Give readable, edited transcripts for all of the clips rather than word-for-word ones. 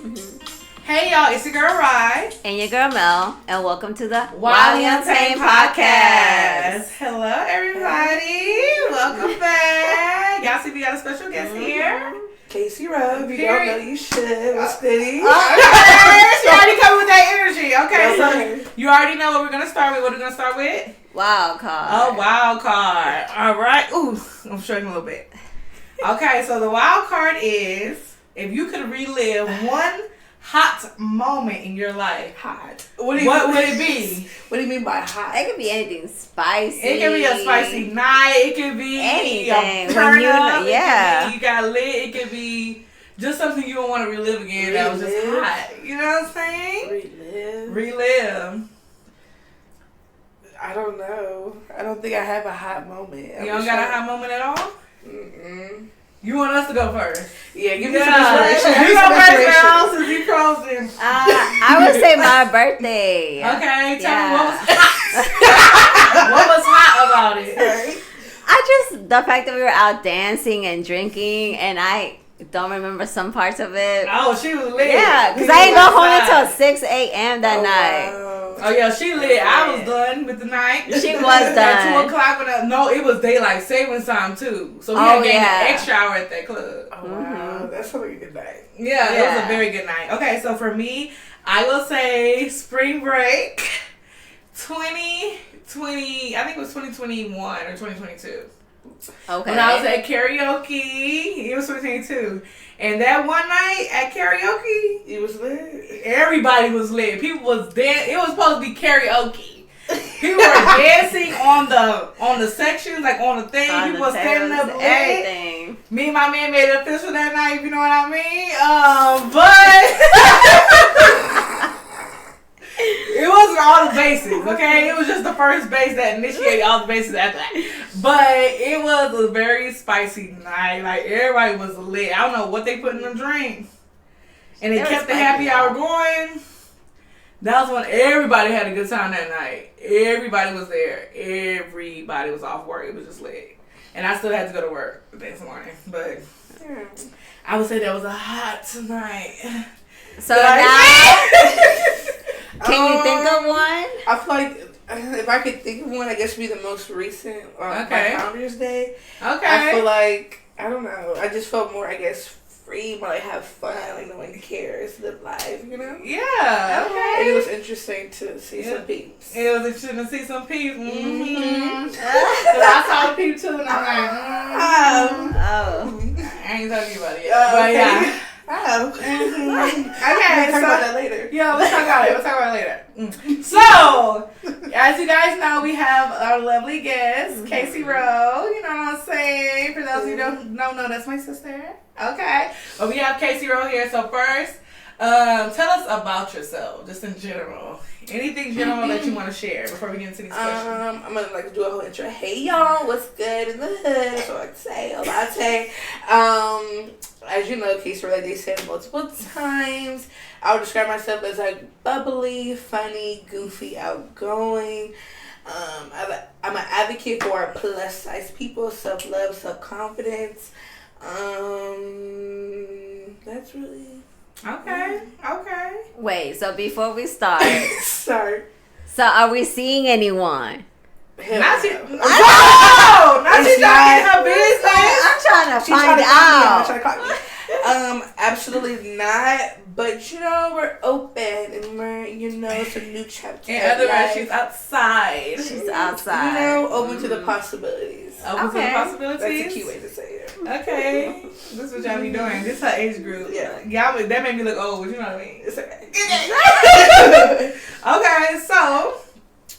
Hey y'all, it's your girl Rye. And your girl Mel, and welcome to the Untamed podcast. Hello everybody, welcome back. Y'all see we got a special guest here. Kaci, Rowe. If you don't know, you should. What's goody? Okay, she already coming with that energy. Okay, so you already know what we're gonna start with. What we're gonna start with? Wild card. Oh, wild card. All right. Ooh, I'm showing a little bit. Okay, so the wild card is if you could relive one hot moment in your life. Hot. What would it be? What do you mean by hot? It could be anything spicy. It could be a spicy night. It could be anything. a turn up. Yeah. You got lit. It could be just something you don't want to relive again. That was just hot. You know what I'm saying? Relive. I don't know. I don't think I have a hot moment. You don't got a hot moment at all? Mm-mm. You want us to go first? Yeah, give me some inspiration. You go first, girl, since you frozen. I would say my birthday. Okay, tell me what was hot. What was hot about it? The fact that we were out dancing and drinking, and I don't remember some parts of it. Oh, she was lit. Yeah, because I didn't go home until 6 a.m. that night. Wow. Oh yeah, she lit. I was done with the night. She was At done. 2 o'clock. No, it was daylight savings time too. So we had gained an extra hour at that club. Oh wow, that's like a good night. Yeah, it was a very good night. Okay, so for me, I will say spring break 2020. I think it was 2021 or 2022. Okay. When I was at karaoke, it was 2022. And that one night at karaoke, You was lit. everybody was lit. People was dancing. It was supposed to be karaoke. People were dancing on the sections, like on the thing. On People the were standing up tables, lit. everything. Me and my man made it official that night, if you know what I mean. But it wasn't all the bases, okay? It was just the first base that initiated all the bases after that. But it was a very spicy night. Like, everybody was lit. I don't know what they put in the drink. And it kept the happy hour going. That was when everybody had a good time that night. Everybody was there. Everybody was off work. It was just lit. And I still had to go to work the next morning. But I would say that was a hot night. So now, can you think of one? I feel like if I could think of one, I guess would be the most recent. Okay. My Founders Day. Okay. I feel like, I don't know. I just felt more, I guess, free, more like have fun, like no one cares, live life, you know? Yeah. Okay. And it was interesting to see some peeps. It was interesting to see some peeps. Mm-hmm. I saw the peeps too, and I'm like, I ain't talking about it yet. But yeah. Oh. Okay, We'll talk about that later. Yeah, we'll talk about it. We'll talk about it later. So, as you guys know, we have our lovely guest, Kaci Rowe. You know what I'm saying? For those of you who don't know, that's my sister. Okay. But we have Kaci Rowe here. So first, tell us about yourself, just in general. Anything general that you want to share before we get into these questions? I'm gonna do a whole intro. Hey y'all, what's good in the hood? So I like to say a latte. As you know, Kaci, like they said multiple times, I would describe myself as like bubbly, funny, goofy, outgoing. I'm an advocate for plus size people, self-love, self-confidence. That's really Okay. Wait, so before we start, sorry. so are we seeing anyone? Not she. No. Not she talking her business. I'm trying to She's find trying to out. clock me. Absolutely not. But you know, we're open and we're some new chapters. In other words, she's outside. She's outside. You know, open to the possibilities. Open to the possibilities. That's a key way to say it. Okay. This is what y'all be doing. This is her age group. Yeah. Y'all, that made me look old, but you know what I mean. It's okay. Okay, so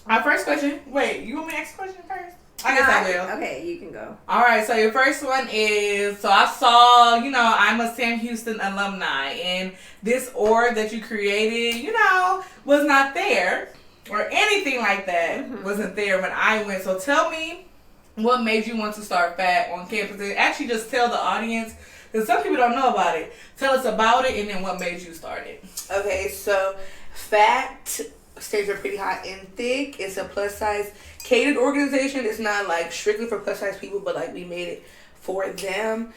our first question. Wait, you want me to ask a question first? I guess I will. Okay, you can go. All right, so your first one is, so I saw, I'm a Sam Houston alumni, and this org that you created, was not there, or anything like that wasn't there when I went. So tell me what made you want to start FAT on campus, and actually just tell the audience, because some people don't know about it. Tell us about it, and then what made you start it. Okay, so FAT stands for Pretty Hot and Thick. It's a plus size catered organization. It's not like strictly for plus size people, but like we made it for them.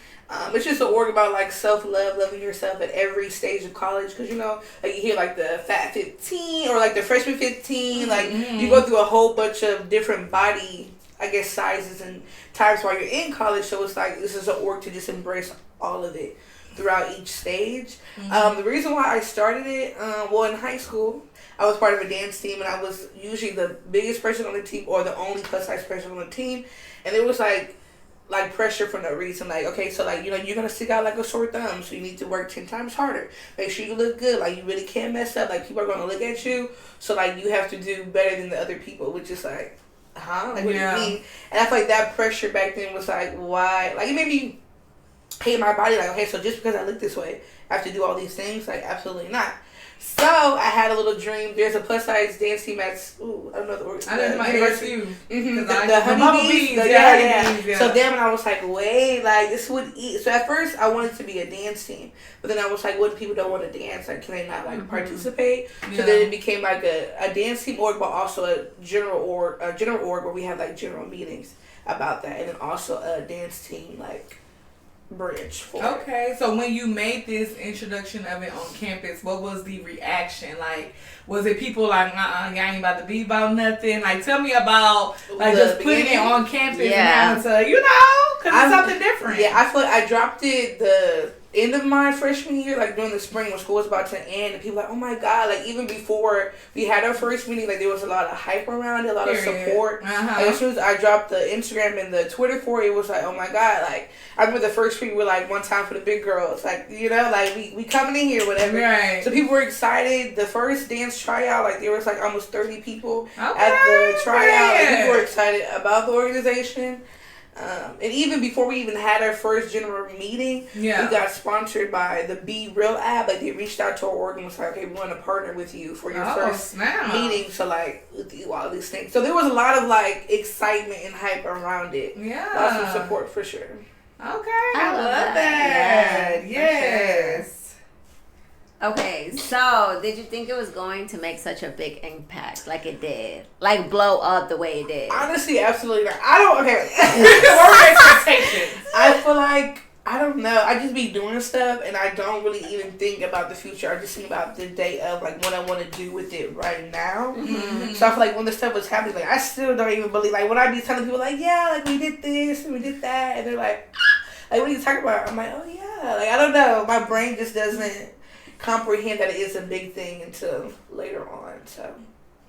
It's just an org about like self-love, loving yourself at every stage of college. Because, you know, like you hear like the Fat 15 or like the Freshman 15. Like you go through a whole bunch of different body, I guess, sizes and types while you're in college. So it's like this is an org to just embrace all of it throughout each stage. The reason why I started it, well, in high school, I was part of a dance team, and I was usually the biggest person on the team or the only plus size person on the team. And it was like pressure for no reason. Like, okay, so like, you know, you're gonna stick out like a sore thumb, so you need to work 10 times harder. Make sure you look good. Like, you really can't mess up. Like, people are gonna look at you, so like you have to do better than the other people, which is like, huh? Like, what do you mean? And I feel like that pressure back then was like, why? Like, it made me hate my body. Like, okay, so just because I look this way, I have to do all these things? Like, absolutely not. So I had a little dream. There's a plus size dance team at I don't know the word. I didn't my university. The honeybees. Yeah. So then I was like, wait, like this would eat. So at first I wanted to be a dance team, but then I was like, what if people don't want to dance? Like, can they not like participate? So then it became like a dance team org, but also a general org where we had like general meetings about that, and then also a dance team like branch for Okay, so when you made this introduction of it on campus, what was the reaction? Like, was it people like, y'all ain't about to be about nothing? Like, tell me about like just putting it on campus and having to, you know, because it's something different. Yeah, I feel like I dropped it the end of my freshman year, like during the spring when school was about to end, and people were like, oh my god, like even before we had our first meeting, like there was a lot of hype around it, a lot of support. Like, as soon as I dropped the Instagram and the Twitter for it, it was like, oh my god, like I remember the first tweet were like, one time for the big girls, like, you know, like we coming in here, whatever. Right. So people were excited. The first dance tryout, like there was like almost 30 people at the tryout. Like, people were excited about the organization. And even before we even had our first general meeting, we got sponsored by the Be Real app. Like, they reached out to our org and was like, okay, we want to partner with you for your first meeting. So, like, we'll do all these things. So, there was a lot of, like, excitement and hype around it. Yeah. Lots of support, for sure. Okay. I love that. Yes. Okay, so did you think it was going to make such a big impact like it did? Like, blow up the way it did? Honestly, absolutely not. I don't, okay. What were your expectations? I feel like, I don't know. I just be doing stuff, and I don't really even think about the future. I just think about the day of, like, what I want to do with it right now. So I feel like when the stuff was happening, like, I still don't even believe, like, when I be telling people, like, yeah, like, we did this and we did that, and they're like, what are you talking about? I'm like, oh, yeah. Like, I don't know. My brain just doesn't comprehend that it is a big thing until later on. So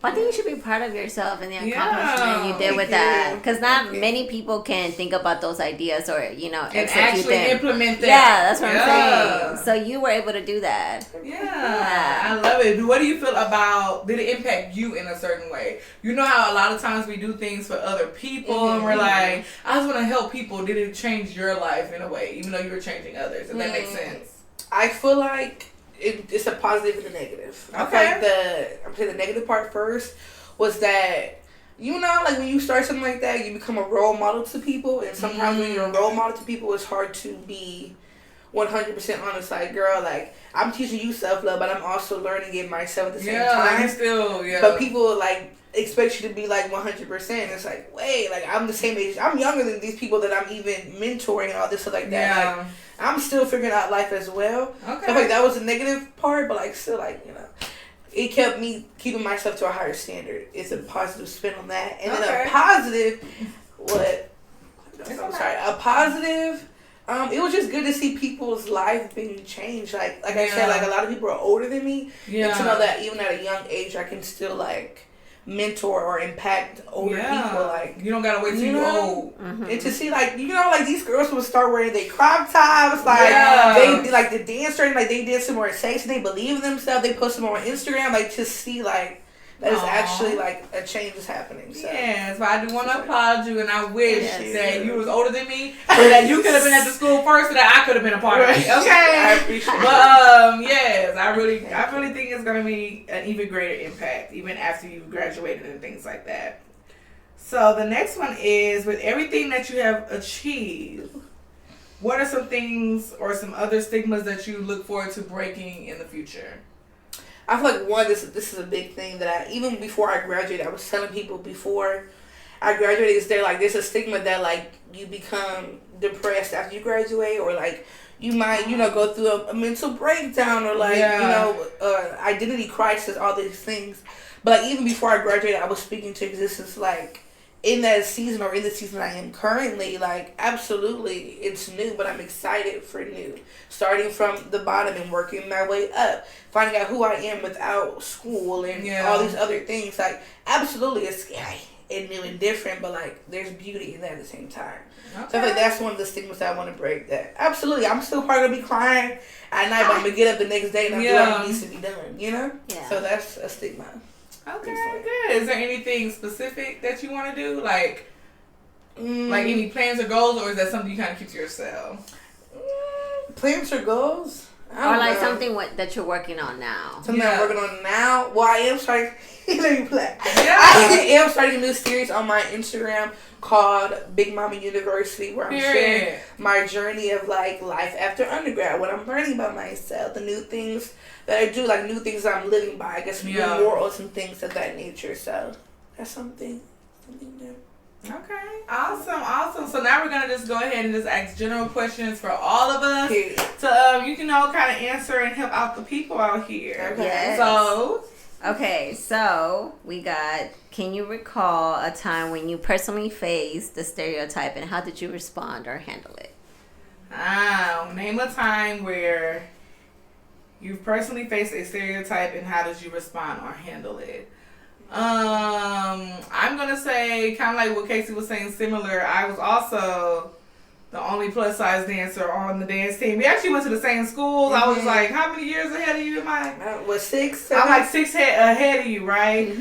I think you should be proud of yourself and the accomplishment you did with that, because not many people can think about those ideas or, you know, and actually implement them. Yeah, that's what I'm saying. So you were able to do that. Yeah, I love it. What do you feel about, did it impact you in a certain way? You know how a lot of times we do things for other people and we're like, I just want to help people. Did it change your life in a way, even though you were changing others? If that makes sense. I feel like it's a positive and a negative. Okay. I feel like I'm saying the negative part first was that, you know, like when you start something like that, you become a role model to people, and sometimes when you're a role model to people, it's hard to be 100% honest. Like, girl, like, I'm teaching you self-love, but I'm also learning it myself at the same time. But people, like, expect you to be like 100%. It's like, wait, like, I'm the same age. I'm younger than these people that I'm even mentoring and all this stuff like that. Like, I'm still figuring out life as well. Okay. So I feel like that was the negative part, but like still, like, you know, it kept me keeping myself to a higher standard. It's a positive spin on that. And then a positive, a positive, it was just good to see people's life being changed. Like I said, like a lot of people are older than me. And to know that even at a young age, I can still like mentor or impact older people. Like, you don't gotta wait till you're old. And to see, like, you know, like these girls would start wearing their crop tops, like they like the dance training, like they did some more sex and they believe in themselves. They post them on Instagram, like, to see like that is actually like a change is happening. So yes, but I do want to applaud you, and I wish that you was older than me, so that you could have been at the school first, so that I could have been a part of it. Okay, I appreciate it. But yes, I really think it's gonna be an even greater impact, even after you've graduated and things like that. So the next one is, with everything that you have achieved, what are some things or some other stigmas that you look forward to breaking in the future? I feel like, one, this is a big thing that even before I graduated, I was telling people before I graduated, is there's a stigma that, like, you become depressed after you graduate, or like you might, go through a mental breakdown, or like, identity crisis, all these things. But like, even before I graduated, I was speaking to existence, like, in that season, or in the season I am currently, like, absolutely, it's new, but I'm excited for new. Starting from the bottom and working my way up. Finding out who I am without school and all these other things. Like, absolutely, it's scary and new and different, but, like, there's beauty in that at the same time. Okay. So I feel like that's one of the stigmas that I want to break. That absolutely, I'm still probably going to be crying at night, but I'm going to get up the next day and I'm doing what needs to be done, Yeah. So that's a stigma. Okay, good. Is there anything specific that you want to do? Like any plans or goals, or is that something you kind of keep to yourself? Plans or goals? Or like something that you're working on now. Something I'm working on now? Well, I am starting... Let me play. I am starting a new series on my Instagram called Big Mama University, where I'm sharing my journey of like life after undergrad, what I'm learning about myself, the new things that I do, like new things that I'm living by, I guess, morals and things of that nature. So that's something new. Okay, awesome. So now we're gonna just go ahead and just ask general questions for all of us, so you can all kind of answer and help out the people out here. Okay. Yes. So we got, can you recall a time when you personally faced the stereotype, and how did you respond or handle it? Name a time where you've personally faced a stereotype, and how did you respond or handle it? I'm gonna say kind of like what Kaci was saying, similar. I was also the only plus size dancer on the dance team. We actually went to the same school. I was like, how many years ahead of you am I? Was 6? 7? I'm like 6 ahead of you, right?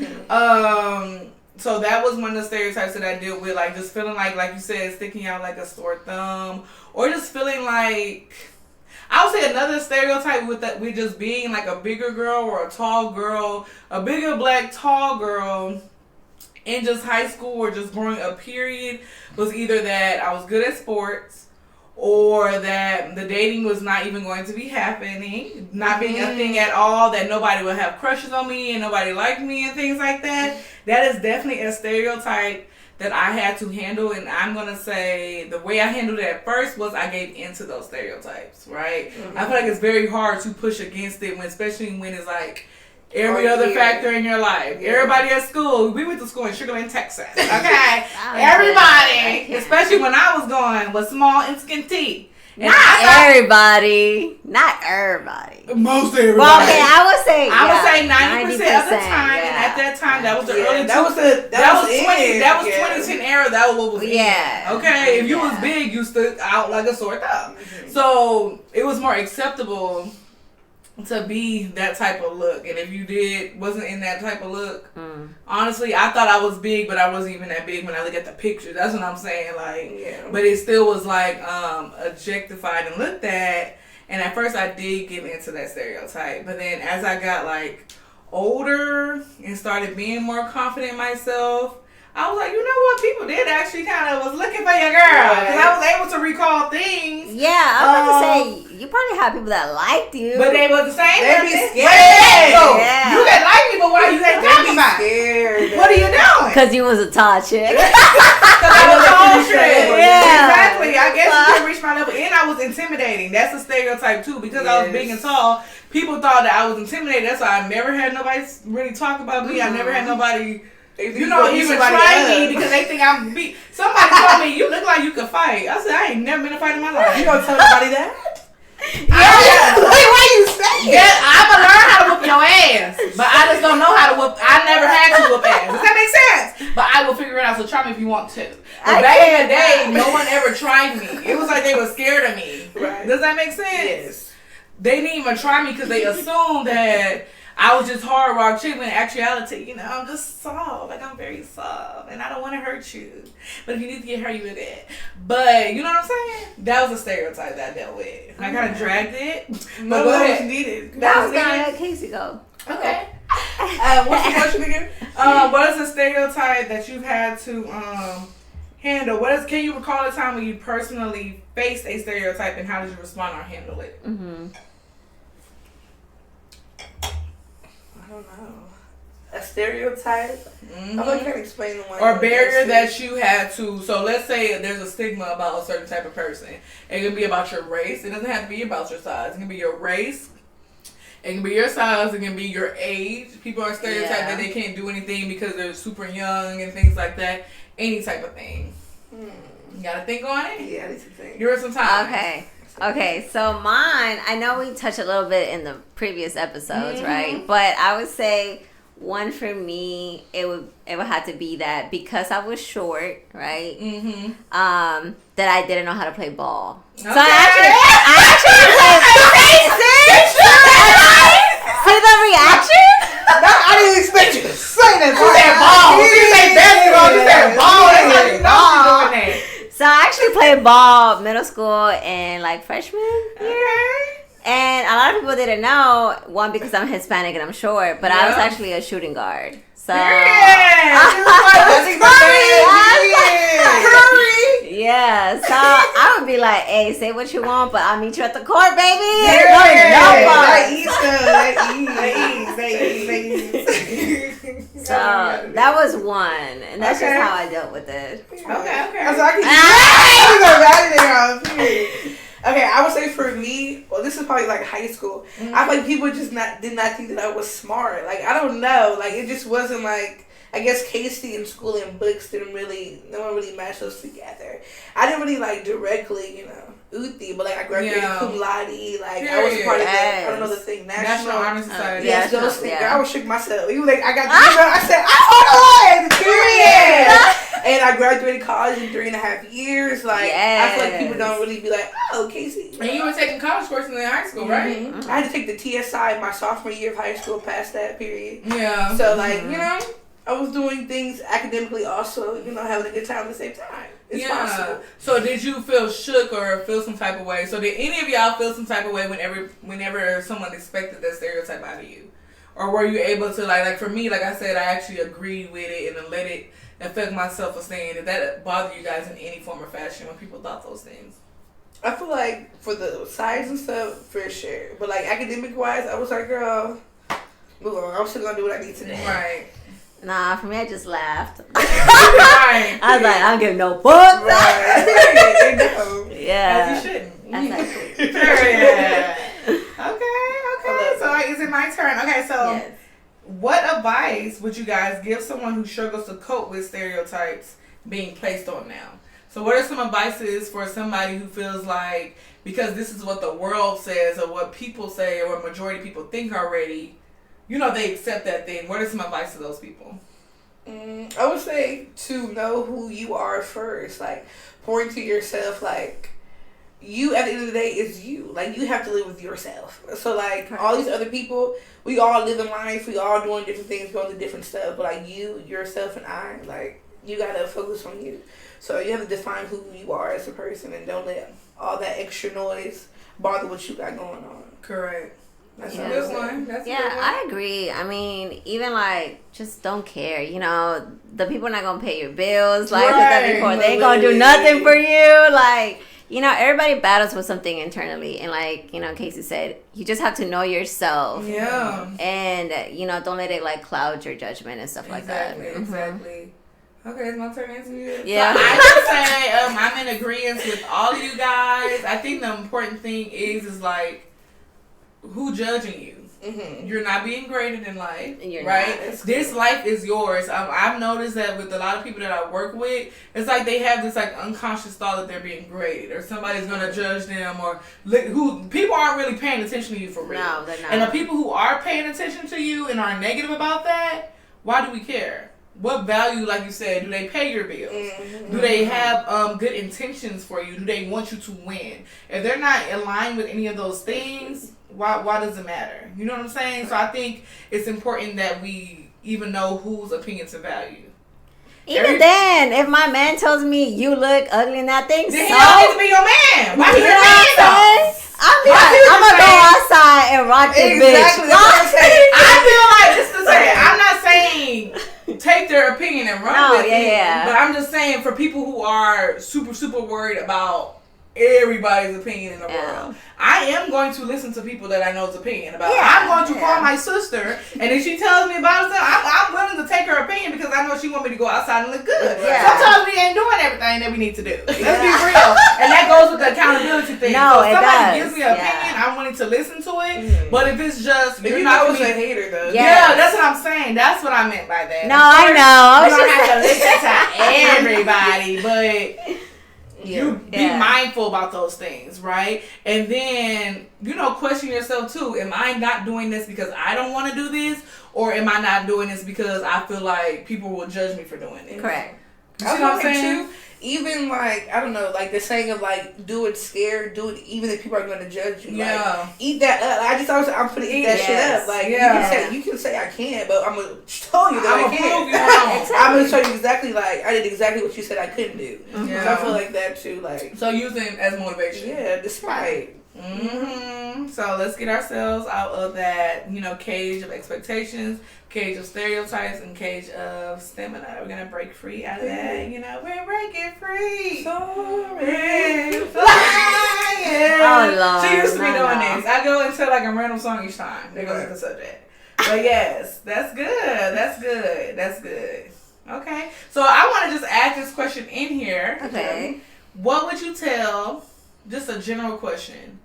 So that was one of the stereotypes that I dealt with, like just feeling like you said, sticking out like a sore thumb, or just feeling like, I would say another stereotype with just being like a bigger girl or a tall girl, a bigger black tall girl in just high school or just growing up, period, was either that I was good at sports, or that the dating was not even going to be happening, not being a thing at all, that nobody would have crushes on me and nobody liked me and things like that. That is definitely a stereotype that I had to handle, and I'm going to say the way I handled it at first was I gave into those stereotypes, right? I feel like it's very hard to push against it, especially when it's like every other factor in your life. Everybody at school, we went to school in Sugar Land, Texas, okay? Everybody, especially when I was going, was small and skinty. Not everybody. Most everybody. Well, okay, I would say 90% of the time, and at that time, that was the early. That was 2010 era. That was what was in. Okay, if you was big, you stood out like a sore thumb. So it was more acceptable to be that type of look, and if you wasn't in that type of look, honestly, I thought I was big, but I wasn't even that big when I look at the picture. That's what I'm saying, but it still was like objectified and looked at. And at first I did give into that stereotype, but then as I got like older and started being more confident in myself, I was like, you know what? People did actually kind of was looking for your girl, because I was able to recall things. Yeah, I was about to say, you probably had people that liked you, but they was the same. They be scared. You can like me, but why you ain't talking about? Scared. What are you doing? Because you was a tall chick. Because I was a tall chick. Exactly. I guess you didn't reach my level, and I was intimidating. That's a stereotype too, because I was big and tall. People thought that I was intimidating. That's why I never had nobody really talk about me. I never had nobody, even try me, because they think I'm beat. Somebody told me, you look like you could fight. I said, I ain't never been in a fight in my life. You gonna tell somebody that? Why you saying? Yeah, I'ma learn how to whoop your ass, but I just don't know how to whoop. I never had to whoop ass. Does that make sense? But I will figure it out. So try me if you want to. But back in the day, no one ever tried me. It was like they were scared of me. Right. Does that make sense? Yes. They didn't even try me because they assumed that I was just hard rock chick, when in actuality, I'm just soft. Like, I'm very soft, and I don't want to hurt you. But if you need to get hurt, you will get. But, you know what I'm saying? That was a stereotype that I dealt with. I kind of dragged it. But that was needed. That was going to let Kaci go. Okay. What's the question again? What is a stereotype that you've had to handle? Can you recall a time when you personally faced a stereotype, and how did you respond or handle it? I don't know. A stereotype? Mm-hmm. I can't explain the one. Or barrier that you had to. So let's say there's a stigma about a certain type of person. It can be about your race. It doesn't have to be about your size. It can be your race. It can be your size. It can be your age. People are stereotyped that they can't do anything because they're super young and things like that. Any type of thing. You gotta think on it. Yeah, I need to think. Give her some time. Okay, so mine, I know we touched a little bit in the previous episodes, right? But I would say one for me, it would have to be that because I was short, right? That I didn't know how to play ball. Okay. So I actually see the reaction? I didn't expect you to say that. You said ball. You said basketball. You said ball. That's how you know you're doing that. So I actually played ball middle school and like freshman year. And a lot of people didn't know, one, because I'm Hispanic and I'm short, but I was actually a shooting guard. So yeah, so I would be like, hey, say what you want, but I'll meet you at the court, baby. So that was one, and that's just how I dealt with it. Okay, I would say for me, well, this is probably like high school. I feel like people just did not think that I was smart. Like, I don't know. Like, it just wasn't like, I guess Kaci in school and books no one really matched us together. I didn't really like directly, Uthi, but like I graduated cum laude. Like, I was part of the, I don't know the thing, National Honor Society. Yes, those things. I was shook myself. He was like, I got I said, hold on, period. And I graduated college in 3.5 years. Like, I feel like people don't really be like, oh, Kaci. And you were taking college courses in high school, right? I had to take the TSI my sophomore year of high school, past that period. Yeah. So, like, I was doing things academically also, having a good time at the same time. It's possible. So did you feel shook or feel some type of way? So did any of y'all feel some type of way whenever someone expected that stereotype out of you? Or were you able to, like for me, like I said, I actually agreed with it and then let it affect my self-esteem? Did that bother you guys in any form or fashion when people thought those things? I feel like for the size and stuff, for sure. But like academic-wise, I was like, girl, move on. I'm still going to do what I need to do. Right. Nah, for me, I just laughed. Right. I was like, I don't give no fuck. Right. Yeah. As you shouldn't. That's actually. Period. Okay. So is it my turn? Okay, so what advice would you guys give someone who struggles to cope with stereotypes being placed on them? So what are some advices for somebody who feels like, because this is what the world says or what people say or what majority of people think already, they accept that thing. What are some advice to those people? I would say to know who you are first. Like, pour into yourself. Like, you at the end of the day is you. Like, you have to live with yourself. So, like, all these other people, we all live in life. We all doing different things, going through different stuff. But, like, you, yourself, and I, like, you got to focus on you. So, you have to define who you are as a person and don't let all that extra noise bother what you got going on. Correct. That's a good one. I agree. I mean, even like, just don't care. The people are not gonna pay your bills. Like before, they ain't gonna do nothing for you. Like, everybody battles with something internally, and like Kaci said, you just have to know yourself. Yeah. And don't let it like cloud your judgment and stuff like that. Exactly. Okay, it's my turn to answer you. Yeah. So I would say I'm in agreement with all of you guys. I think the important thing is like, who judging you? You're not being graded in life, right? This life is yours. I've noticed that with a lot of people that I work with, it's like they have this like unconscious thought that they're being graded or somebody's gonna judge them, or who people aren't really paying attention to you for real. No, they're not. And the people who are paying attention to you and are negative about that, why do we care? What value, like you said, do they pay your bills? Do they have good intentions for you? Do they want you to win? If they're not aligned with any of those things, why does it matter? You know what I'm saying? So I think it's important that we even know whose opinion to value. Even then, if my man tells me you look ugly in that thing, then he don't need to be your man. Why be your man though? I'm gonna go outside and rock this bitch. Exactly. I feel like this to say, I'm not saying take their opinion and run with it. But I'm just saying for people who are super, super worried about everybody's opinion in the world. I am going to listen to people that I know's opinion about. I'm going to call my sister, and if she tells me about something, I'm willing to take her opinion because I know she want me to go outside and look good. Yeah. Sometimes we ain't doing everything that we need to do. Let's be real. And that goes with the accountability thing. No, so if somebody gives me an opinion, I'm willing to listen to it. But if it's just, you're not a hater though. Yeah, that's what I'm saying. That's what I meant by that. No, I know. You don't have to listen to everybody, but you be mindful about those things, right? And then, question yourself too. Am I not doing this because I don't want to do this? Or am I not doing this because I feel like people will judge me for doing it? Correct. You see what I'm saying? Too, even like, I don't know, like the saying of like, do it scared, do it even if people are going to judge you. Yeah. Like, eat that up. I'm going to eat that shit up. Like, you can say I can't, but I'm going to show you that I can. I'm going to show you exactly, like, I did exactly what you said I couldn't do. Yeah. So I feel like that too, like. So using it as motivation. Yeah, despite. So let's get ourselves out of that, cage of expectations, cage of stereotypes, and cage of stamina. We're gonna break free out of that. We're breaking free. Sorry, flying. Oh Lord, she used to be doing this. I go into like a random song each time. There goes the subject. But yes, that's good. That's good. Okay, so I want to just add this question in here. Okay. What would you tell? Just a general question.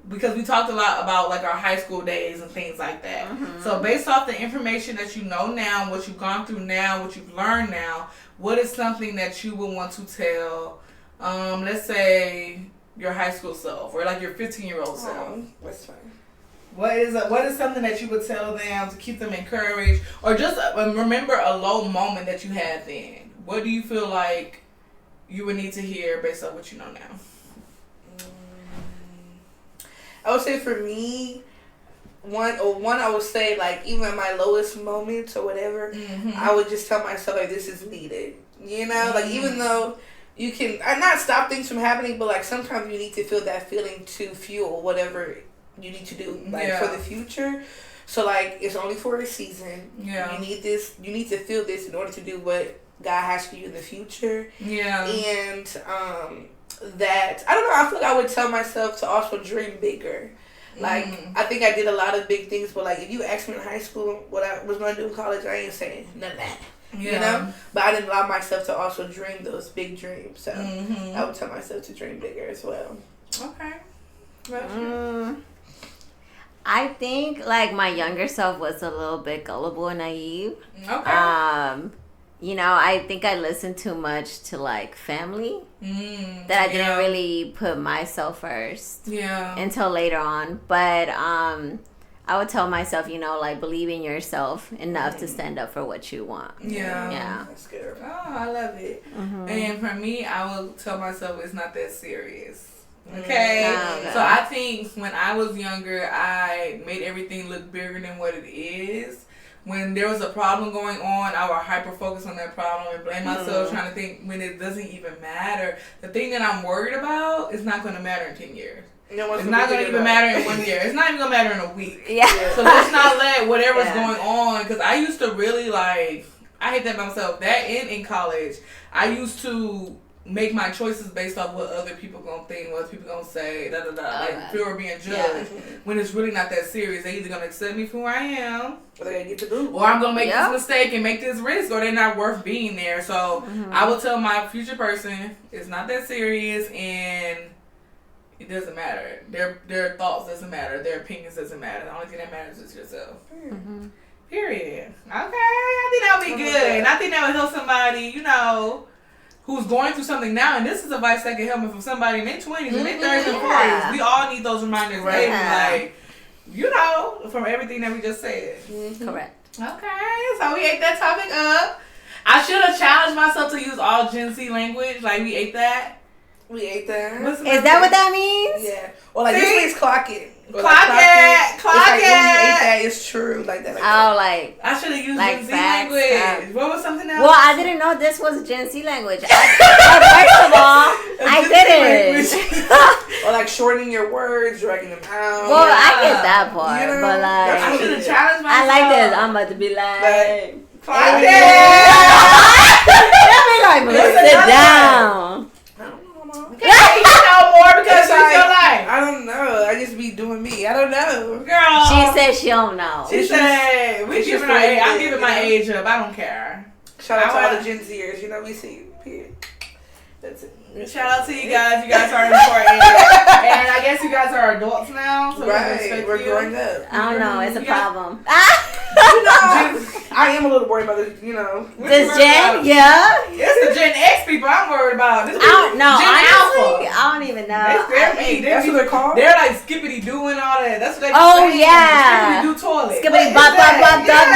Because we talked a lot about like our high school days and things like that. So based off the information that you know now, what you've gone through now, what you've learned now, what is something that you would want to tell, let's say your high school self or like your 15-year-old self? That's fine. What is something that you would tell them to keep them encouraged, or just remember a low moment that you had then? What do you feel like you would need to hear based on what you know now? I would say for me, one I would say like even at my lowest moments or whatever, I would just tell myself like this is needed. Like even though you can not stop things from happening, but like sometimes you need to feel that feeling to fuel whatever you need to do for the future. So like it's only for a season. Yeah. You need this. You need to feel this in order to do what God has for you in the future. Yeah. And that I don't know, I feel like I would tell myself to also dream bigger. Like I think I did a lot of big things, but like if you asked me in high school what I was going to do in college, I ain't saying none of that. But I didn't allow myself to also dream those big dreams, so I would tell myself to dream bigger as well. Okay. I think like my younger self was a little bit gullible and naive. Okay. I think I listened too much to like family that I didn't really put myself first until later on. But I would tell myself, like believe in yourself enough to stand up for what you want. Yeah. That's good. Oh, I love it. And for me, I would tell myself it's not that serious. Okay? So I think when I was younger, I made everything look bigger than what it is. When there was a problem going on, I would hyper-focus on that problem and blame myself, trying to think when it doesn't even matter. The thing that I'm worried about is not going to matter in 10 years. It's not going to even matter in 1 year. It's not even going to matter in a week. So let's not let whatever's going on, because I used to really I hate that about myself. That and in college, I used to make my choices based off what other people gonna think, what other people gonna say, like fear of being judged. When it's really not that serious. They either gonna accept me for who I am, or they gonna get the boot, or I'm gonna make this mistake and make this risk, or they're not worth being there. So I will tell my future person it's not that serious, and it doesn't matter. Their thoughts doesn't matter. Their opinions doesn't matter. The only thing that matters is yourself. Period. Okay, I think that would be good, and I think that would help somebody, who's going through something now, and this is advice that can help me from somebody in their 20s and their 30s and 40s. We all need those reminders, right? From everything that we just said. Correct. Okay, so we ate that topic up. I should have challenged myself to use all Gen Z language. Like, we ate that. We ate that. Is that what that means? Yeah. Or like, this means clock it. Clock it. Clock it. When you ate that, it's true. Like that. I should have used Gen Z language. What was something else? Well, I didn't know this was Gen Z language. First of all, I didn't. Or like shortening your words, dragging them out. Well, I get that part, but like, I should have challenged myself. I like this. I'm about to be like, clock it. Let me sit down. Okay, you know more because it's your life. I don't know. I just be doing me. I don't know. Girl. She said she don't know. She said, we giving our age. I'm giving my age up. I don't care. Shout out to all the Gen Zers. You know, we see. That's it. Shout out to you guys. You guys are important. And I guess you guys are adults now. So right. We're growing up. I don't know. It's a problem. You know, I am a little worried about this, you know. This Gen? Yeah. It's the Gen X people I'm worried about. This I don't know. Gen Honestly, Alpha. I don't even know. That's what they're called? They're like skippity doing all that. That's what they Oh, saying. yeah. Skippity do toilet. Skippity bop bop bop dop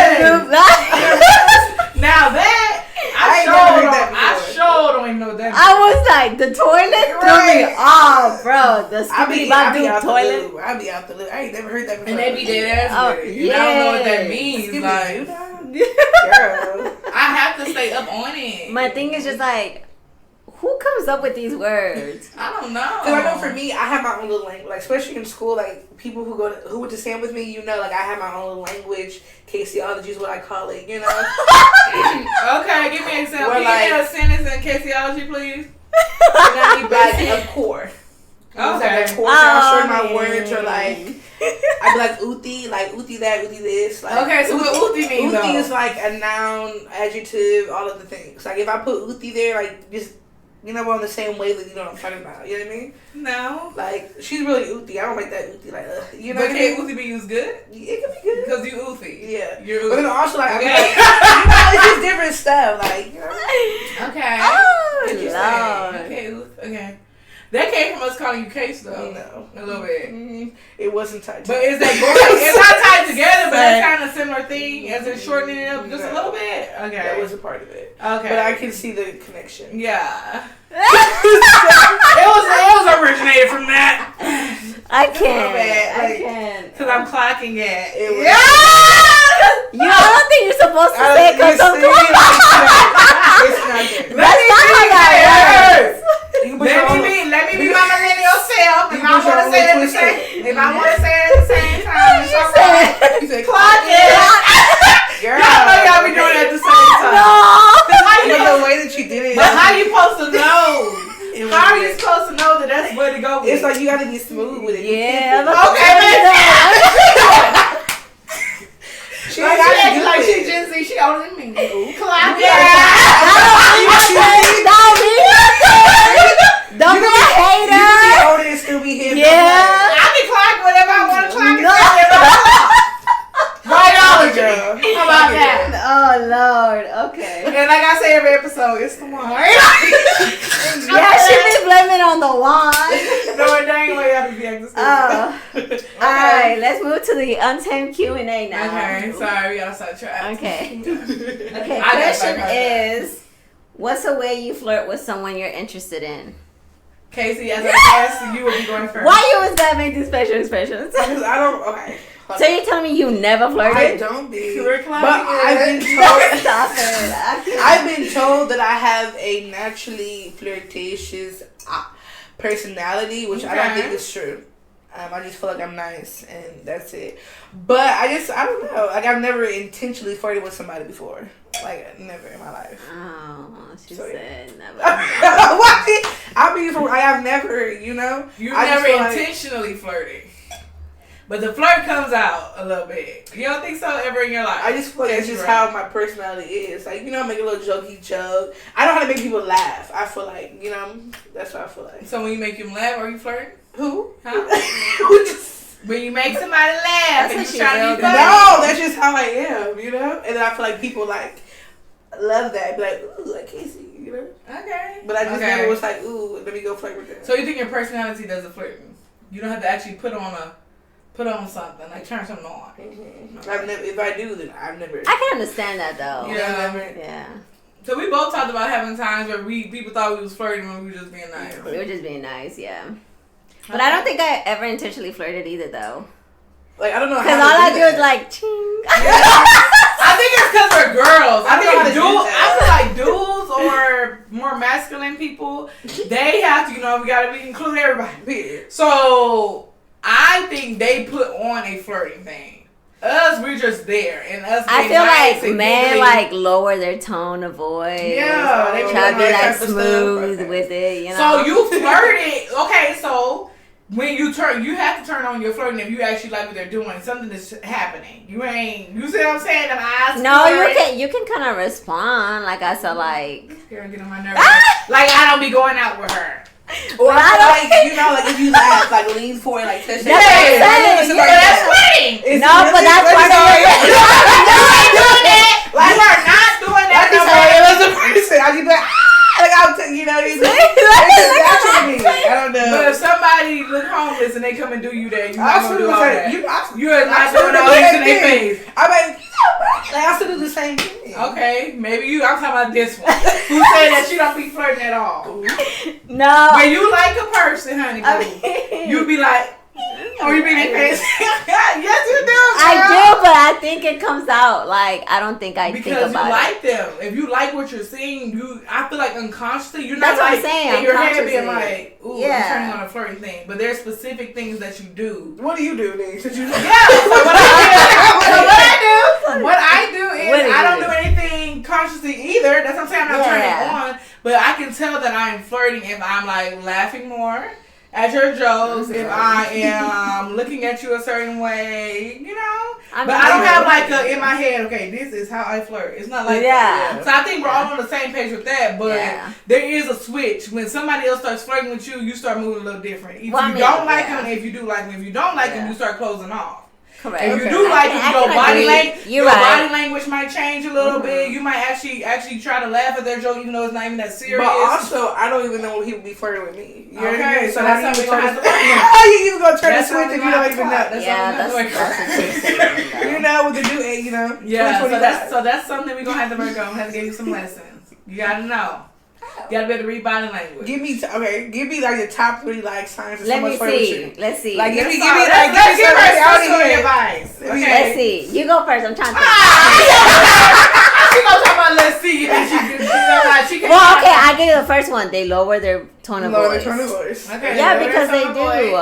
Now that I sure don't even know what that is. I was like, the toilet threw me off, bro. The skippity bop do toilet. I be out the loop. I ain't never heard that before. And they be dead ass Oh, with it. And I don't know what that means. Skippity Like, girl. I have to stay up on it. My thing is just like, who comes up with these words? I don't know. Because I know for me, I have my own little language. Like, especially in school, like, people who went to SAM with me, you know, like, I have my own little language. Kaciology is what I call it, you know? Okay, give me an example. We're Can you like- get a sentence in Kaciology, please? I need like a core. Okay. Like a core, I'll short my words, or like, I'd be like uti that, uti this. Like, Okay, so what uti means, Uti though? is like a noun, adjective, all of the things. Like, if I put uti there, like, just, you know, we're on the same wavelength, you know what I'm talking about. You know what I mean? No. Like, she's really uti. I don't like that uti. Like, you know But what I can mean? uthi be used good? It could be good. Because you uthi. Yeah. You're But then uthi. also, like, Okay. I mean, you know, it's just different stuff. Like, you know? Okay. Oh, Interesting. Lord. Okay, okay. That came from us calling you Case, though. No. A little bit. Mm-hmm. It wasn't tight. But is that going? It's not tied together, but it's kind of similar thing as in shortening it up just a little bit. Okay. That was a part of it. Okay. But I can see the connection. Yeah. it was originated from that. I can't. bad, I like- can't. Because I'm clocking it. It was- You, I don't think you're supposed to say it because It's I'm it's not there. That's not how that works. You can put your own- Let me be my millennial self. If You I put your want to own say it at the twist same, in. if I want to say it at the same time, it's She okay. You said Clock it. Girl. Y'all know y'all be doing it at the same time. No. But the way that you did it. But how you supposed to know? It was How are you weird. supposed to know that that's where to go with? It's like you gotta be smooth with it. You Yeah. can't look Okay, at man. that. She Like, gotta she do like she it. Gen Z, she older than me. Clock it. Don't be a You hater. can be older and still be hip. Yeah. I can clock whatever I want to clock. No. Biology. Girl. How about that? Oh Lord. Okay. And like I say every episode, it's the one. Yeah, she be blaming on the wine. No, it ain't way out of the extra. Oh. All right, let's move to the Untamed Q&A now. Okay, sorry, we got sidetracked. Okay. Okay. I got Question sidetracked. is, what's a way you flirt with someone you're interested in? Casey, as a guest, you will be going first. Why you always gotta make these special expressions? Because I don't. Okay. So you're telling me you never I flirted? don't be. You're But I've been clocking told. Stop it. I can't. I've been told that I have a naturally flirtatious personality, which I don't Okay. think is true. I just feel like I'm nice, and that's it. But I don't know. Like, I've never intentionally flirted with somebody before. Like, never in my life. Oh, she So, said never. What? I mean, I've never, you know. You I just never feel like- intentionally flirted. But the flirt comes out a little bit. You don't think so ever in your life? I just feel like that's just how my personality is. Like, you know, I make a little jokey joke. I know how to make people laugh. I feel like, you know, that's what I feel like. So when you make him laugh, are you flirting? Who? Huh? When you make somebody laugh That's and what you she trying to be will do. funny. No, that's just how I am, you know? And then I feel like people, like, love that. Be like, ooh, like Casey, you know? Okay. But I just Okay. never was like, ooh, let me go flirt with them. So you think your personality does the flirting? You don't have to actually put on something, like turn something on. Mm-hmm. I've never, if I do, then I've never. I can understand that though. Yeah. Yeah. So we both talked about having times where people thought we was flirting when we were just being nice. We were just being nice, yeah. But I don't think I ever intentionally flirted either though. Like, I don't know how Because to all I do that. is like, ching. I think it's because we're girls. I don't know how to do I feel like dudes or more masculine people, they have to, we include everybody. Period. So I think they put on a flirting thing. Us, we're just there, and us. I feel nice like men like lower their tone of voice. Yeah, they try to be like smooth with it. You know. So you flirted. Okay, so when you have to turn on your flirting if you actually like what they're doing. Something is happening. You see what I'm saying? Them eyes. No, you can kind of respond. Like I said, like. You're getting on my nerves. Like I don't be going out with her. Or like if you laugh, like lean forward, like touch That's what I'm saying. That's funny. No, but that's part of it. doing that. Like you are not doing that. As a person, I just be like, like I'll you know what I mean? It's natural to me. I don't know. But if somebody look homeless and they come and do you that, you're not gonna do all that. You're not doing all this this in their face. I'm like I still do the same thing. Okay, maybe you. I'm talking about this one. Who said that she don't be flirting at all? No. When you like a person, honey, you be like, or you be in their face. Yes, you do. Girl. I do, but I think it comes out like I don't think I think about it. Because you like them. If you like what you're seeing, I feel like unconsciously you're That's not what like I'm saying, in your head being like, ooh, yeah. I'm turning on a flirting thing. But there's specific things that you do. What do you do, Nick? So what I do is I don't do anything consciously either. That's what I'm saying. I'm not turning on, but I can tell that I'm flirting if I'm like laughing more at your jokes, if I am looking at you a certain way, you know. But I don't have like in my head, okay, this is how I flirt. It's not like that. So I think we're all on the same page with that, but there is a switch. When somebody else starts flirting with you, you start moving a little different. If you don't like them, if you do like them, if you don't like them, you start closing off. Correct. If you do like it, your body language might change a little Mm-hmm. bit. You might actually try to laugh at their joke, even though it's not even that serious. But also, I don't even know when people be flirting with me. You know what I mean? So that's something we have to how you even gonna turn the switch if you don't even know? That's you know what to do, you know. Yeah, so that's something we're gonna have to work on. We have to give you some lessons. You gotta know. You gotta be able to read body language. Give me like the top 3 like signs. Let me see. Let's see. Like give me let's give her advice. Okay. Let's see. You go first. I'm trying to. She gonna talk about let's see. She well, okay. I give you the first one. They lower their tone of voice. Okay. Yeah, because they do.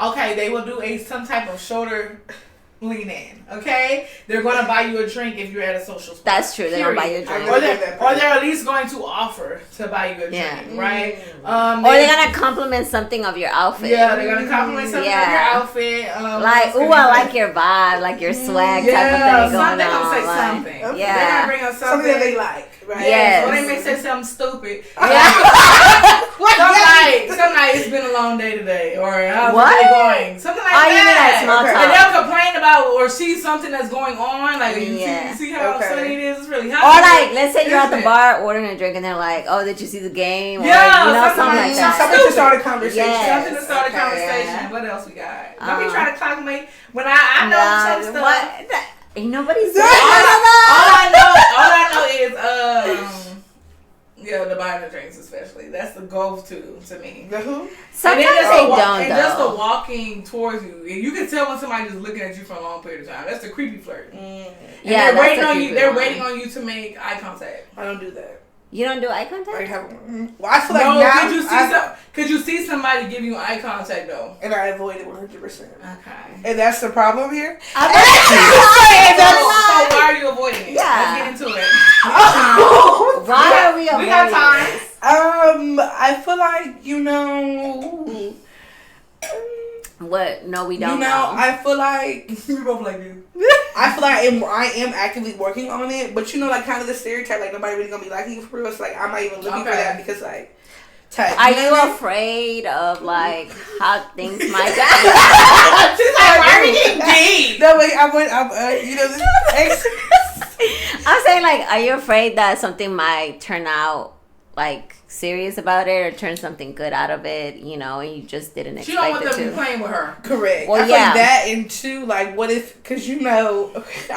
Okay, they will do some type of shoulder lean in. Okay, they're gonna buy you a drink if you're at a social spot. That's true. They're gonna buy you a drink, or they're at least going to offer to buy you a drink, right? Or they're gonna compliment something of your outfit. Yeah, they're gonna compliment something of your outfit. Like, ooh, I like your vibe, like your swag type of thing going on. They're gonna say something. Yeah, they're gonna bring up something that they like. Right? Yes. Or they may say something stupid. Yeah. Some night it's been a long day today, or how's the day going? Something like that. You mean like small talk. And they'll complain about or see something that's going on, like you see how sunny it is. It's really hot. Or like, let's say you're at the bar ordering a drink, and they're like, "Oh, did you see the game?" Or, something like that. Something to start a conversation. Yes. Something to start a conversation. What else we got? Don't be trying to clock me when I know some stuff. What? Ain't nobody saying all I know is the buying the drinks especially. That's the go-to to me. The who? Sometimes they don't. And just the walking towards you. You can tell when somebody's just looking at you for a long period of time. That's the creepy flirt. Yeah, they're waiting on you. They're waiting on you to make eye contact. I don't do that. You don't do eye contact? I feel like now. Could you see somebody give you eye contact though? And I avoid it 100%. Okay. And that's the problem here. So why are you avoiding it? Yeah. Let's get into it. Why are we avoiding it? We got time. I feel like what? No, we don't. I feel like we both like you. I feel like I am actively working on it, but like kind of the stereotype, like nobody really gonna be liking you for real. So like I'm not even looking for that because like. Are you afraid of like how things might go? She's like, why are we getting deep? No, wait, I'm saying like, are you afraid that something might turn out like serious about it or turn something good out of it, and you just didn't expect it to? She don't want them to be playing with her. Correct. Well, I feel like that, and two, like, what if, because I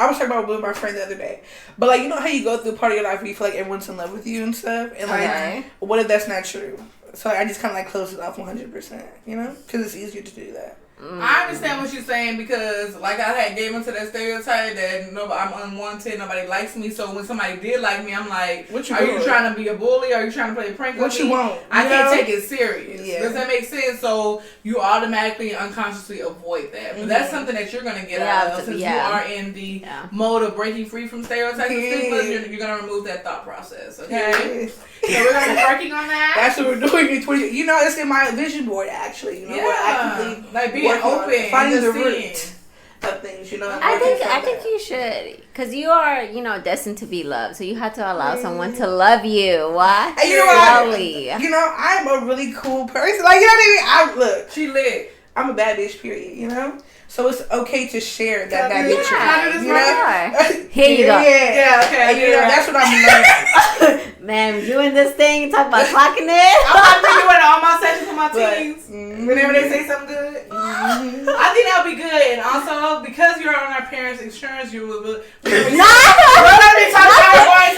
was talking about with my friend the other day, but like, you know how you go through part of your life where you feel like everyone's in love with you and stuff, and like, what if that's not true? So I just kind of like close it off 100%, you know? Because it's easier to do that. I understand what you're saying because, like, I had gave into that stereotype that I'm unwanted, nobody likes me. So when somebody did like me, I'm like, what you are you trying to be a bully? Are you trying to play a prank on me? What you want? I can't take it serious. Yeah. Does that make sense? So you automatically and unconsciously avoid that. But that's something that you're going to get out of since you are in the mode of breaking free from stereotypes and stigmas. You're going to remove that thought process, okay? So we're going to be working on that. That's what we're doing in 20. You know, it's in my vision board, actually. You know, we're actively like being open, finding the root of things, you know. I think you should, because you are, you know, destined to be loved. So you have to allow someone to love you. Why? And you know what? You know, I'm a really cool person. Like, you know what I mean? Look, she lit. I'm a bad bitch, period, you know? So it's okay to share that bad bitch. You know? Here you go. Yeah, okay. And, you know, that's what I'm learning. Man, doing this thing, talk about clocking it. I'm about to be doing all my sessions with my teens. Whenever they say something good. I think that'll be good. And also, because you're on our parents' insurance, you will be going to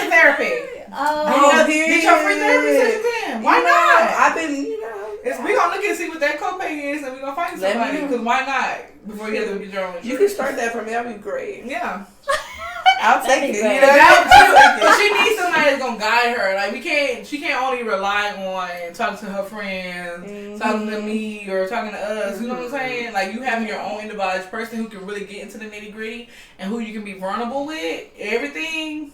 therapy. Get your free therapy session then. Why not? I've been, you know. We're going to look and see what that copay is and we're going to find somebody. Because why not? Before you have to get your own insurance. You can start that for me. That'd be great. Yeah. I'll take it. You know, but she needs somebody that's gonna guide her. Like she can't only rely on talking to her friends, talking to me, or talking to us. You know what I'm saying? Like you having your own individual person who can really get into the nitty gritty and who you can be vulnerable with. Everything.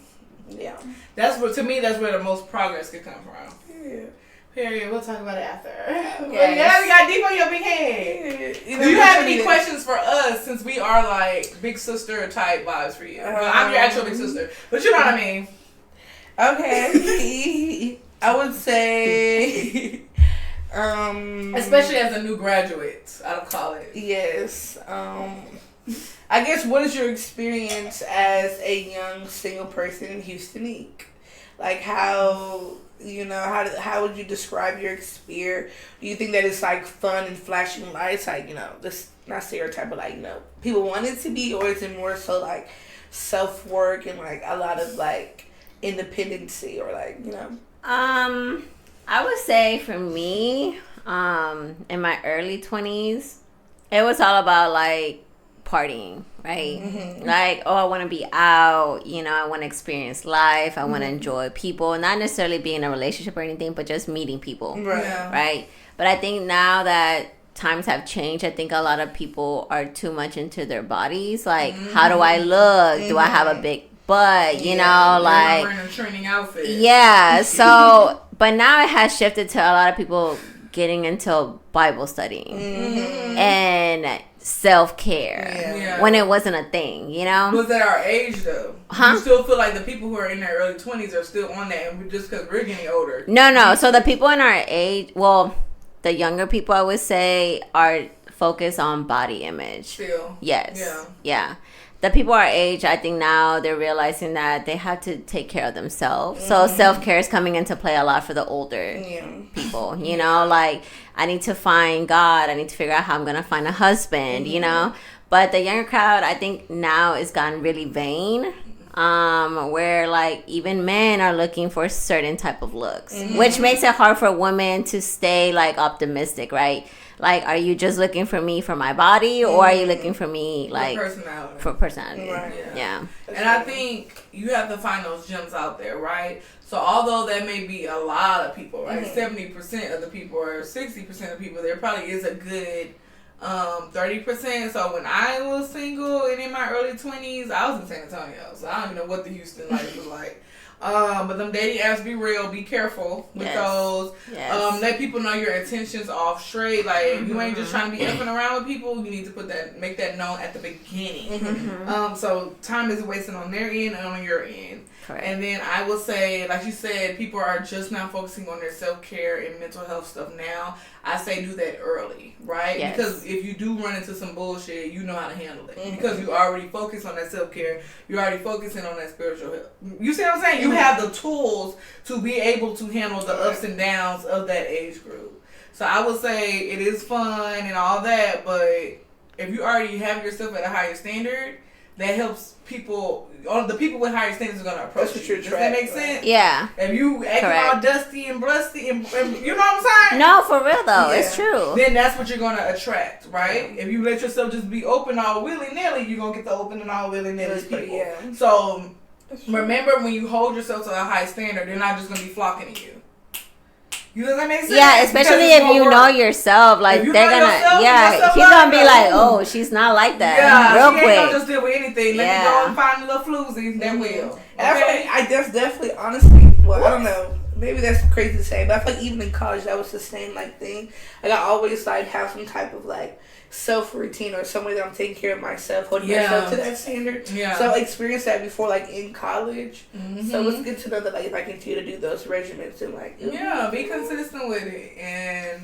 Yeah. That's what to me. That's where the most progress can come from. Yeah. Period. We'll talk about it after. Yes. Yeah, we got deep on your big head. Do you have any questions for us since we are like big sister type vibes for you? Well, I'm your actual big sister, but you know what I mean. Okay. I would say, especially as a new graduate out of college. Yes. I guess what is your experience as a young single person in Houston? Like how. You know, how would you describe your experience? Do you think that it's like fun and flashing lights, like, you know, this not stereotype, but like, you know, people want it to be, or is it more so like self work and like a lot of like independency, or like, you know? I would say for me, in my early 20s, it was all about like partying, right? Like, oh, I want to be out, you know, I want to experience life, I want to enjoy people, not necessarily be in a relationship or anything, but just meeting people, right? But I think now that times have changed, I think a lot of people are too much into their bodies, like, how do I look? Do I have a big butt? You know, like wearing a training outfit. Yeah, so, but now it has shifted to a lot of people getting into Bible studying and self-care when it wasn't a thing, you know? Was at our age though? You still feel like the people who are in their early 20s are still on that, and just because we're getting older? No. So the people in our age, well, the younger people, I would say, are focused on body image. Still. Yes. Yeah. The people our age, I think now they're realizing that they have to take care of themselves. So self-care is coming into play a lot for the older people, you know, like I need to find God. I need to figure out how I'm going to find a husband, you know. But the younger crowd, I think now it's gotten really vain, where like even men are looking for certain type of looks, which makes it hard for women to stay like optimistic, right? Like, are you just looking for me for my body, or are you looking for me like for personality? Right. Yeah. And I think you have to find those gems out there, right? So although that may be a lot of people, right? 70% of the people or 60% of people, there probably is a good 30%. So when I was single and in my early 20s, I was in San Antonio, so I don't even know what the Houston life was like. But them dating apps, be real, be careful with those. Let people know your intentions off straight. Like you ain't just trying to be effing around with people. You need to make that known at the beginning. So time isn't wasting on their end and on your end. Correct. And then I will say, like you said, people are just now focusing on their self-care and mental health stuff now. I say do that early, right? Yes. Because if you do run into some bullshit, you know how to handle it. Because you already focus on that self-care. You're already focusing on that spiritual health. You see what I'm saying? You have the tools to be able to handle the ups and downs of that age group. So I would say it is fun and all that, but if you already have yourself at a higher standard, that helps people. All the people with higher standards are gonna approach you. Does that make sense? Yeah. If you acting all dusty and blusty and you know what I'm saying? No, for real though, it's true. Then that's what you're gonna attract, right? If you let yourself just be open all willy nilly, you're gonna get the open and all willy nilly people. Yeah. So remember, when you hold yourself to a high standard, they're not just gonna be flocking to you. You know what that makes sense? Yeah, especially if you know yourself, like they're gonna, he's gonna be like, oh, she's not like that, real quick. Ain't gonna just deal with anything. Let me go and find a little floozy. That will. Okay. That's definitely, honestly, well, I don't know. Maybe that's crazy to say, but I feel like even in college, that was the same like thing. Like I always like have some type of like self routine or some way that I'm taking care of myself, holding myself to that standard. Yeah. So I experienced that before, like in college. Mm-hmm. So it's good to know that like if I continue to do those regimens and like be consistent with it, and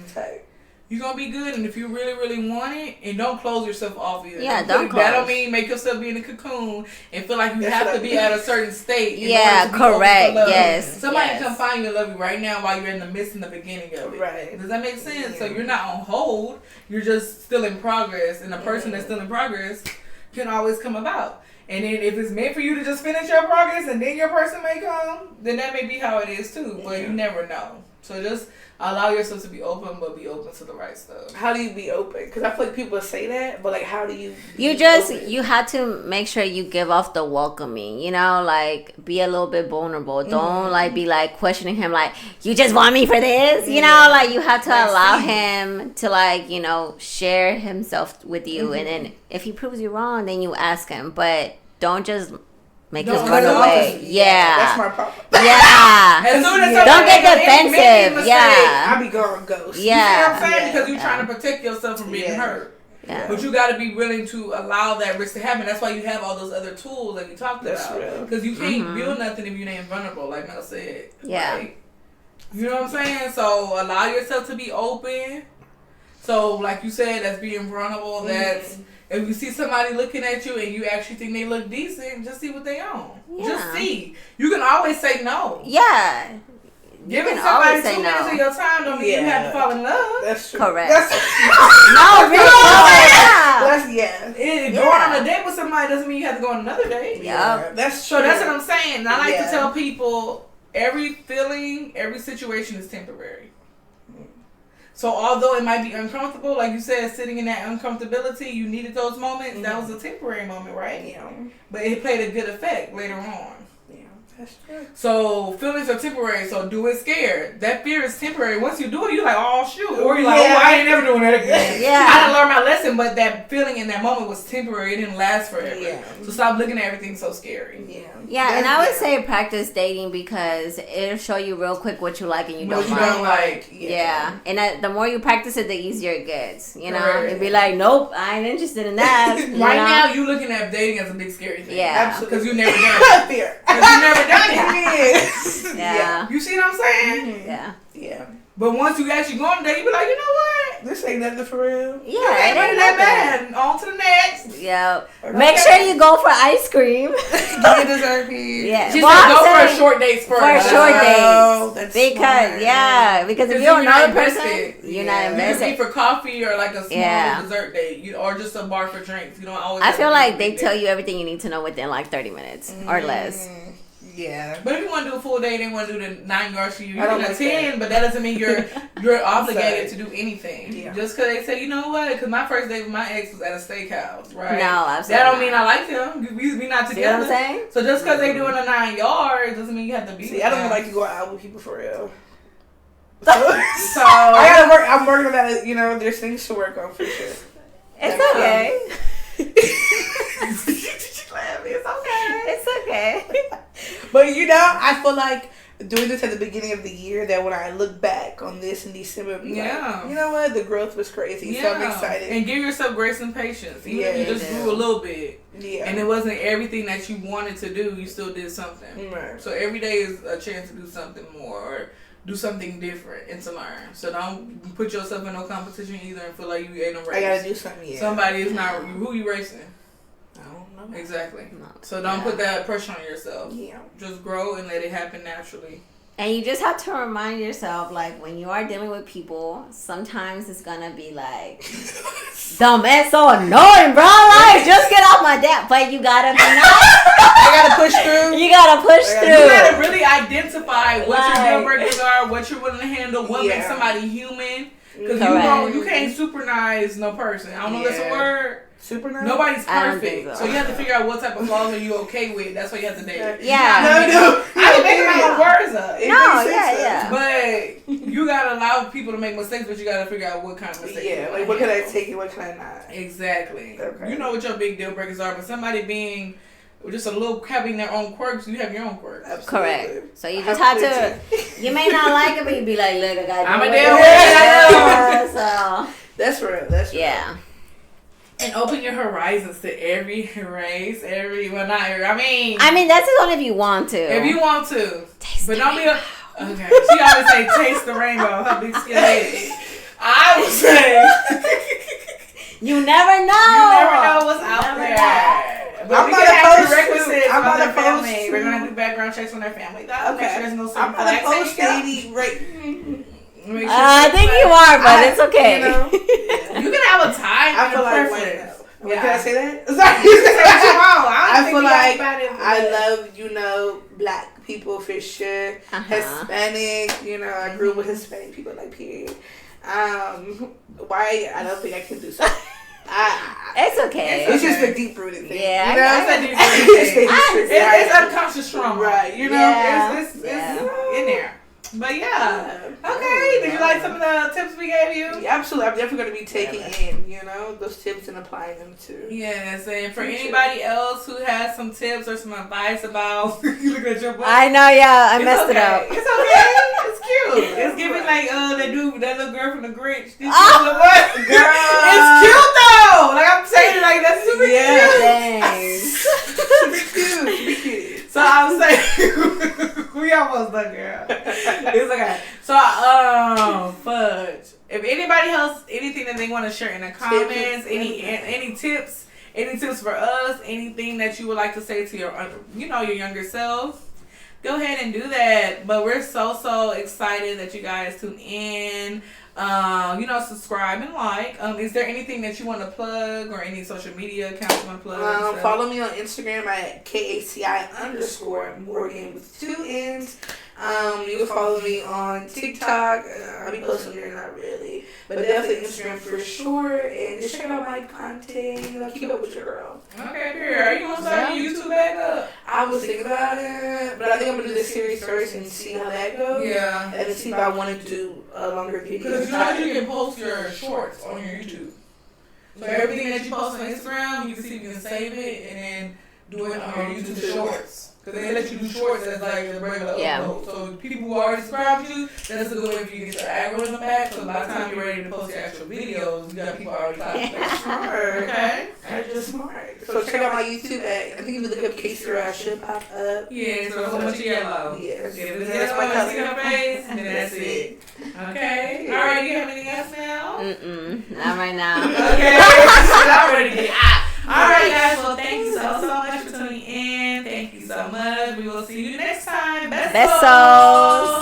you're gonna be good. And if you really, really want it, and don't close yourself off either. Yeah, don't close. That don't mean make yourself be in a cocoon and feel like you have to be at a certain state. Yeah, correct. Yes. Somebody can come find you and love you right now while you're in the midst and the beginning of it. Right. Does that make sense? Yeah. So you're not on hold. You're just still in progress, and a person that's still in progress can always come about. And then if it's meant for you to just finish your progress and then your person may come, then that may be how it is too. But you never know. So just allow yourself to be open, but be open to the right stuff. How do you be open? Because I feel like people say that, but like, how do you? You have to make sure you give off the welcoming. You know, like be a little bit vulnerable. Don't like be like questioning him. Like you just want me for this. You know, like you have to allow him to like share himself with you, and then if he proves you wrong, then you ask him. But don't just make us run away. Yeah. That's my problem. Yeah. As soon as don't get defensive. Yeah. I be going ghost. Yeah. You see what I'm saying? Because you're trying to protect yourself from being hurt. Yeah. But you got to be willing to allow that risk to happen. That's why you have all those other tools that we talked about. Because you can't build nothing if you ain't vulnerable, like Mel said. Yeah. Right? You know what I'm saying? So allow yourself to be open. So like you said, that's being vulnerable. That's if you see somebody looking at you and you actually think they look decent, just see what they own. Yeah. Just see. You can always say no. Yeah. Giving somebody 2 minutes of your time don't mean you have to fall in love. That's true. Correct. No, really. Going on a date with somebody doesn't mean you have to go on another date. Yeah. That's true. So that's what I'm saying. And I like to tell people every feeling, every situation is temporary. So although it might be uncomfortable, like you said, sitting in that uncomfortability, you needed those moments. That was a temporary moment, right? Yeah. But it played a good effect later on. Yeah, that's true. So feelings are temporary. So do it scared. That fear is temporary. Once you do it, you're like, oh shoot, or you're like, oh, I ain't never doing that again. I didn't learn my lesson, but that feeling in that moment was temporary. It didn't last forever. Yeah. So stop looking at everything so scary. Yeah, and I would say practice dating because it'll show you real quick what you like and you don't like. Yeah. And the more you practice it, the easier it gets. You know, right. It'd be like, nope, I ain't interested in that. Now, you looking at dating as a big scary thing. Yeah, because you never done it. Because you never done it. Yeah. You see what I'm saying? Mm-hmm. Yeah. But once you actually go on a date, you be like, you know what? This ain't nothing for real. Yeah, it ain't that bad. On to the next. Yeah. Okay. Make sure you go for ice cream. Get dessert piece. Yeah. She said go for a short date first. For a short date. That's because because if you don't know the person, you're not invested. You could be for coffee or like a small dessert date, or just a bar for drinks. You don't always. I feel like they tell you everything you need to know within like 30 minutes or less. Yeah. But if you want to do a full day, they want to do the 9 yards for you. You can attend, but that doesn't mean you're obligated to do anything. Yeah. Just because they say, you know what? Because my first date with my ex was at a steakhouse, right? No, absolutely. That don't mean I like them. We not together. See what I'm saying? So just because they doing a 9 yards doesn't mean you have to be. See, I don't like to go out with people for real. So I gotta work. I'm working on that. You know, there's things to work on for sure. It's okay. It's okay. It's okay. But you know, I feel like doing this at the beginning of the year, that when I look back on this in December, like, you know what, the growth was crazy. So I'm excited. And give yourself grace and patience. Even if you just grew a little bit. Yeah. And it wasn't everything that you wanted to do, you still did something. Right. So every day is a chance to do something more or do something different and to learn. So don't put yourself in no competition either and feel like you ain't no race. I gotta do something. Yeah. Somebody is not. Who you racing? I don't know. Exactly. No. So don't put that pressure on yourself. Yeah. Just grow and let it happen naturally. And you just have to remind yourself, like, when you are dealing with people, sometimes it's gonna be like, dumb, it's so annoying, bro. Like, just get off my dad. But you gotta be nice. I gotta push through. You gotta push through. You gotta really identify what your deal breakers are, what you're willing to handle, what makes somebody human. Because you can't supernize no person. I don't know if that's a word. Super nice? Nobody's perfect. So you have to figure out what type of flaws are you okay with. That's what you have to date. Yeah. No. I didn't make my own words up. Yeah. But you gotta allow people to make mistakes, but you gotta figure out what kind of mistakes. Yeah, like what can I take and what can I not? Exactly. Okay. You know what your big deal breakers are, but somebody being just a little having their own quirks, you have your own quirks. Absolutely. Correct. So you just have to. You may not like it, but you be like, look, I got. I'm a deal breaker. So that's real. That's real. yeah. And open your horizons to every race, not every. I mean, that's only if you want to. If you want to, Taste but the don't be rainbow. okay. She always say, "Taste the rainbow." Her big skin lady. I would say, you never know. you never know what's out there. But we can have prerequisites on their family. We're gonna do background checks on their family. Though. Make sure there's no certain flags. I'm not opposed to any right. I think you are, but it's okay. You know, you can have a time. I feel like preference. Can I say that? Sorry. I feel like I love, black people for sure. Hispanic, I grew up with Hispanic people, like, period. Why? I don't think I can do so. It's okay. It's just a deep rooted thing. Yeah, it's a deep rooted thing. It's unconscious trauma, right? It's in there. But okay. Did you like some of the tips we gave you? Yeah, absolutely. I'm definitely going to be taking in, those tips and applying them too. Yes, and for anybody else who has some tips or some advice about, you look at your book. I know, I messed it up. It's okay. It's cute. It's giving like that little girl from the Grinch. What? Girl. It's cute though. Like I'm saying, like that's super cute. Thanks. Super cute. So I'm saying, we almost done, girl. It's okay. So, fudge. If anybody else, anything that they want to share in the comments, any tips for us, anything that you would like to say to your younger self, go ahead and do that. But we're so excited that you guys tune in. Subscribe and like. Is there anything that you want to plug or any social media accounts you want to plug? Follow me on Instagram at KACI_Morgan with 2 N's. You can follow me on TikTok. I'll be posting there, not really, but definitely Instagram for sure. And just check out my content. Keep up with your girl. Okay, period. Are you gonna start your YouTube back up? I was thinking about it, but I think I'm gonna do this series first and see how that goes. Yeah. And then see if I want to do a longer video. Because you can post your shorts on your YouTube. So everything that you post on Instagram, you can see if you can save it and then do it on your YouTube shorts. Because they let you do shorts as like a regular upload. So people who already subscribe to you, that's a good way for you to get your algorithm back. So by the time you're ready to post your actual videos, you got people already talking. That's smart. Okay? That's just smart. So check out my YouTube at, I think if you look up Kaci, I should pop up. Yeah, so a whole bunch of yellow. Yes. That's my color. See her face, and that's it. Okay? Alright, you have anything else now? Not right now. Okay. I'm ready to get out. Alright, guys. Well, thank you so much for tuning in. Thank you so much. We will see you next time. Besos.